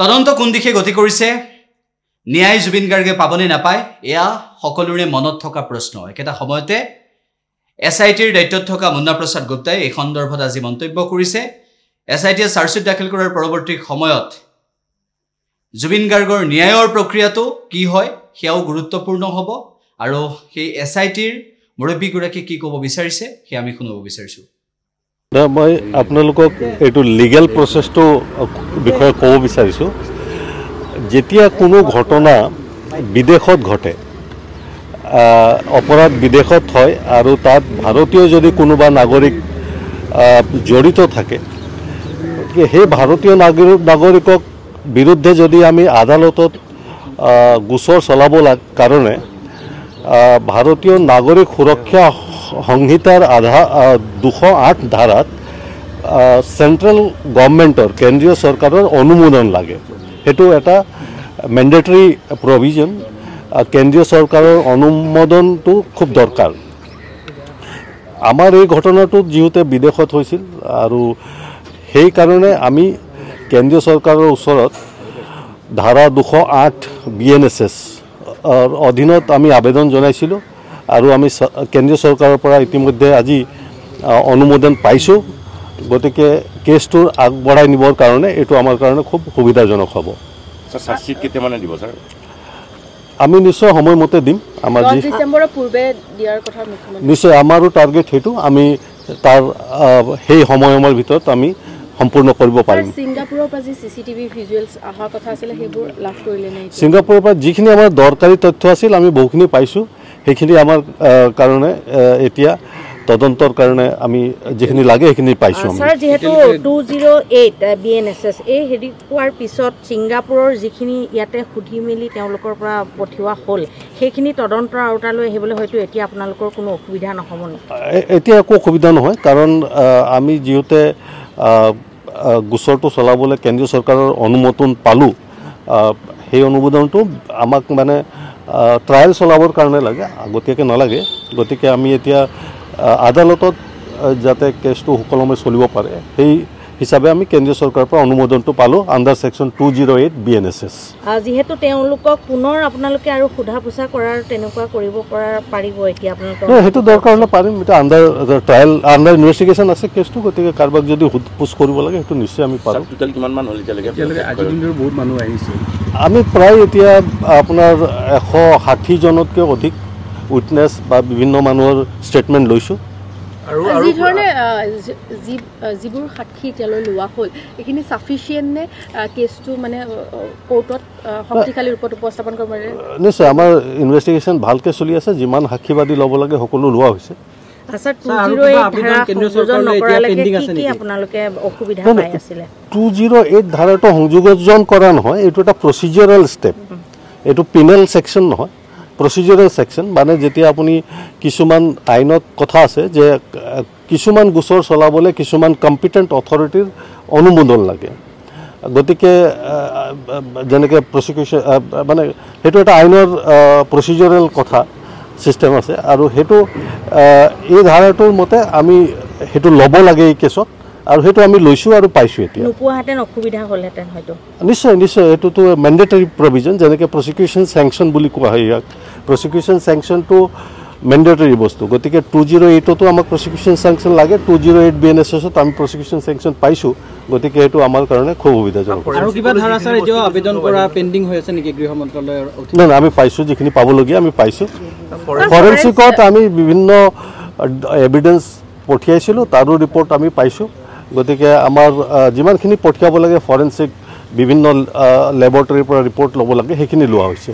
তদন্ত কোন দিশে গতি কৰিছে ন্যায় জুবিন গাৰ্গে পাবনে নাপায় এয়া সকলোৰে মনত থকা প্ৰশ্ন একেটা সময়তে এসআইটিৰ দায়িত্বত থকা মুন্না প্ৰসাদ গুপ্তাই এই সন্দৰ্ভত আজি মন্তব্য কৰিছে এসআইটিয়ে চাৰ্জশ্বিট দাখিল কৰাৰ পৰৱৰ্তী সময়ত জুবিন গাৰ্গৰ ন্যায়ৰ প্ৰক্ৰিয়াটো কি হয় সেয়াও গুৰুত্বপূৰ্ণ হ'ব আৰু সেই এসআইটিৰ মুৰব্বীগৰাকী কি ক'ব বিচাৰিছে সেই আমি শুনিব বিচাৰিছো মই আপোনালোকক এইটো লিগেল প্ৰচেছটো বিষয়ে ক'ব বিচাৰিছোঁ যেতিয়া কোনো ঘটনা বিদেশত ঘটে অপৰাধ বিদেশত হয় আৰু তাত ভাৰতীয় যদি কোনোবা নাগৰিক জড়িত থাকে সেই ভাৰতীয় নাগৰিকক বিৰুদ্ধে যদি আমি আদালতত গোচৰ চলাব কাৰণে ভাৰতীয় নাগৰিক সুৰক্ষা সংহিতাৰ 208 ধাৰাত সেন্ট্ৰেল গভৰ্নমেন্টৰ কেন্দ্ৰীয় চৰকাৰৰ অনুমোদন লাগে হেতু এটা ম্যান্ডেটৰী প্ৰভিজন কেন্দ্ৰীয় চৰকাৰৰ অনুমোদনটো খুব দৰকাৰ আমাৰ এই ঘটনাটো যিহেতু বিদেশত হৈছিল আৰু সেই কাৰণে আমি কেন্দ্ৰীয় চৰকাৰৰ ওচৰত ধাৰা 208 বিএনএছএছ অধীনত আমি আবেদন জনাইছিলোঁ আৰু আমি কেন্দ্ৰীয় চৰকাৰৰ পৰা ইতিমধ্যে আজি অনুমোদন পাইছোঁ গতিকে কেছটো আগবঢ়াই নিবৰ কাৰণে এইটো আমাৰ কাৰণে খুব সুবিধাজনক হ'ব স্যাৰ চাৰ্জশিট কেতে মানে দিব স্যাৰ আমি নিশ্চয় সময়মতে দিম আমাৰ 10 ডিসেম্বৰৰ পূৰ্বে দিয়াৰ কথা মুখ্যমন্ত্ৰী নিশ্চয় আমাৰো টাৰ্গেট হেতু আমি তাৰ সেই সময়ৰ ভিতৰত আমি সম্পূৰ্ণ কৰিব পাৰিম সিঙ্গাপুৰৰ পৰা যি সিসিটিভি ভিজুৱেলছ আহা কথা আছিল হেবোৰ লাভ কৰিলে নাই সিঙ্গাপুৰৰ পৰা যিখিনি আমাৰ দৰকাৰী তথ্য আছিল আমি বহুখিনি পাইছোঁ সেইখিনি আমাৰ কাৰণে এতিয়া তদন্তৰ কাৰণে আমি যিখিনি লাগে সেইখিনি পাইছোঁ স্যাৰ যেহেতু 208 বিএনএছএছ এই হেৰি কোৱাৰ পিছত সিঙ্গাপুৰৰ যিখিনি ইয়াতে খুধি মেলি তেওঁলোকৰ পৰা পঠিওৱা হ'ল সেইখিনি তদন্তৰ আওতালৈ আহিবলৈ হয়তো এতিয়া আপোনালোকৰ কোনো অসুবিধা নহ'ব এতিয়া একো অসুবিধা নহয় কাৰণ আমি যিহেতু গোচৰটো চলাবলৈ কেন্দ্ৰীয় চৰকাৰৰ অনুমোদন পালোঁ সেই অনুমোদনটো আমাক মানে ট্ৰায়েল চলাবৰ কাৰণে লাগে আগতীয়াকৈ নালাগে গতিকে আমি এতিয়া আদালতত যাতে কেছটো সুকলমে চলিব পাৰে সেই হিচাপে আমি কেন্দ্ৰীয় চৰকাৰৰ পৰা অনুমোদনটো পালোঁ আণ্ডাৰ সেকশ্যন 208 বিএনএছএছ যিহেতু তেওঁলোকক পুনৰ আপোনালোকে আৰু সোধা পোছা কৰাৰ তেনেকুৱা কৰিব পাৰিব এতিয়া আপোনালোকে সেইটো দৰকাৰ হ'লে পাৰিম এটা আণ্ডাৰ ট্ৰায়েল আণ্ডাৰ ইনভেষ্টিগেশ্যন আছে কেছটো গতিকে কাৰোবাক যদি সোধপোছ কৰিব লাগে সেইটো নিশ্চয় আমি পাৰোঁ টোটাল কিমান মান হ'ল এতিয়ালৈকে আজি দিনটোৰ বহুত মানুহ আহিছে আমি প্ৰায় এতিয়া আপোনাৰ 160 জনতকৈ অধিক উইটনেছ বা বিভিন্ন মানুহৰ ষ্টেটমেণ্ট লৈছোঁ আৰু যি ধৰণে যিবোৰ সাক্ষী এতিয়ালৈ লোৱা হ'ল এইখিনি সাফিচিয়েণ্ট নে কেছটো মানে কোৰ্টত শক্তিশালী ৰূপত উপস্থাপন কৰিব পাৰে নিশ্চয় আমাৰ ইনভেষ্টিগেশ্যন ভালকৈ চলি আছে যিমান সাক্ষীবাদী ল'ব লাগে সকলো লোৱা হৈছে আচ্ছা 208 ধাৰাটো সংযোজন কৰা নহয় এইটো এটা প্ৰচিডিউৰেল ষ্টেপ এইটো পিনেল ছেকশ্যন নহয় প্ৰচিডিউৰেল ছেকশ্যন মানে যেতিয়া আপুনি কিছুমান আইনত কথা আছে যে কিছুমান গোচৰ চলাবলৈ কিছুমান কম্পিটেণ্ট অথৰিটিৰ অনুমোদন লাগে গতিকে যেনেকৈ প্ৰচিকিউশ্যন মানে সেইটো এটা আইনৰ প্ৰচিডিউৰেল কথা চিষ্টেম আছে আৰু সেইটো এই ধাৰাটোৰ মতে আমি সেইটো ল'ব লাগে এই কেছত আৰু সেইটো আমি লৈছোঁ আৰু পাইছোঁ এতিয়া নোপোৱাহেঁতেন অসুবিধা হ'লহেঁতেন হয়তো নিশ্চয় নিশ্চয় এইটোতো মেণ্ডেটৰী প্ৰভিজন যেনেকৈ প্ৰচিকিউশ্যন চেংচন বুলি কোৱা হয় ইয়াক প্ৰচিকিউশ্যন চেংচনটো মেণ্ডেটৰী বস্তু গতিকে 208তো আমাক প্ৰচিকিউশ্যন চেংচন লাগে 208 বিএনএছএছত আমি প্ৰচিকিউশ্যন চেংচন পাইছোঁ গতিকে এইটো আমাৰ কাৰণে খুব সুবিধাজনক আৰু কিবা ধাৰা স্যাৰ এতিয়াও আবেদন কৰা পেণ্ডিং হৈ আছে নেকি গৃহ মন্ত্ৰালয়ৰ নাই আমি পাইছোঁ যিখিনি পাবলগীয়া আমি পাইছোঁ ফৰেনচিকত আমি বিভিন্ন এভিডেন্স পঠিয়াইছিলোঁ তাৰো ৰিপৰ্ট আমি পাইছোঁ গতিকে আমাৰ যিমানখিনি পঠিয়াব লাগে ফৰেনচিক বিভিন্ন লেবৰেটৰীৰ পৰা ৰিপৰ্ট ল'ব লাগে সেইখিনি লোৱা হৈছে